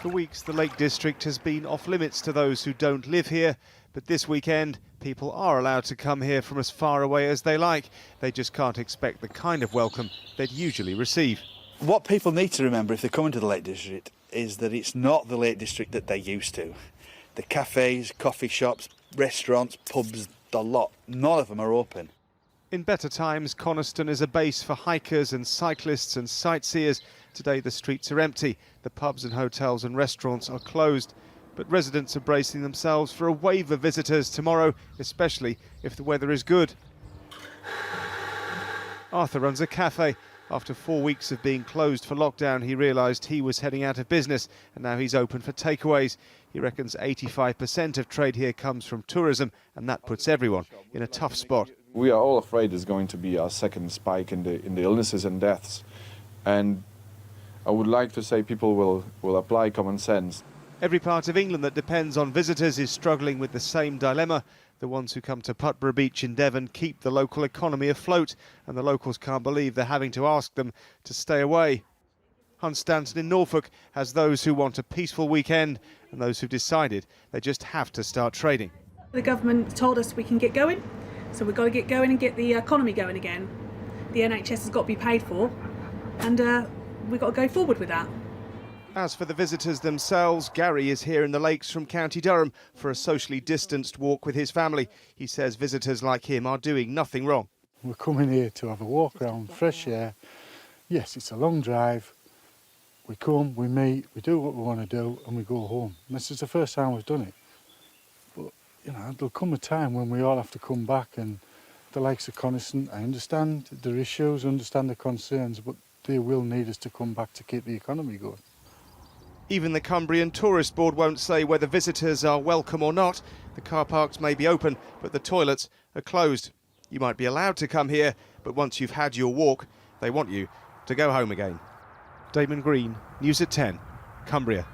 For weeks, the Lake District has been off limits to those who don't live here, but this weekend, people are allowed to come here from as far away as they like. They just can't expect the kind of welcome they'd usually receive. What people need to remember if they're coming to the Lake District is that it's not the Lake District that they're used to. The cafes, coffee shops, restaurants, pubs, the lot, none of them are open. In better times, Coniston is a base for hikers and cyclists and sightseers. Today the streets are empty. The pubs and hotels and restaurants are closed. But residents are bracing themselves for a wave of visitors tomorrow, especially if the weather is good. Arthur runs a cafe. After 4 weeks of being closed for lockdown, he realised he was heading out of business, and now he's open for takeaways. He reckons 85% of trade here comes from tourism, and that puts everyone in a tough spot. We are all afraid there's going to be a second spike in the illnesses and deaths. And I would like to say people will apply common sense. Every part of England that depends on visitors is struggling with the same dilemma. The ones who come to Putborough Beach in Devon keep the local economy afloat, and the locals can't believe they're having to ask them to stay away. Hunstanton in Norfolk has those who want a peaceful weekend and those who've decided they just have to start trading. The government told us we can get going, so we've got to get going and get the economy going again. The NHS has got to be paid for, and we've got to go forward with that. As for the visitors themselves, Gary is here in the Lakes from County Durham for a socially distanced walk with his family. He says visitors like him are doing nothing wrong. We're coming here to have a walk around, fresh air. Yes, it's a long drive. We come, we meet, we do what we want to do, and we go home. And this is the first time we've done it. But, you know, there'll come a time when we all have to come back, and the likes of Coniston, I understand their issues, understand the concerns, but they will need us to come back to keep the economy going. Even the Cumbrian Tourist Board won't say whether visitors are welcome or not. The car parks may be open, but the toilets are closed. You might be allowed to come here, but once you've had your walk, they want you to go home again. Damon Green, News at 10, Cumbria.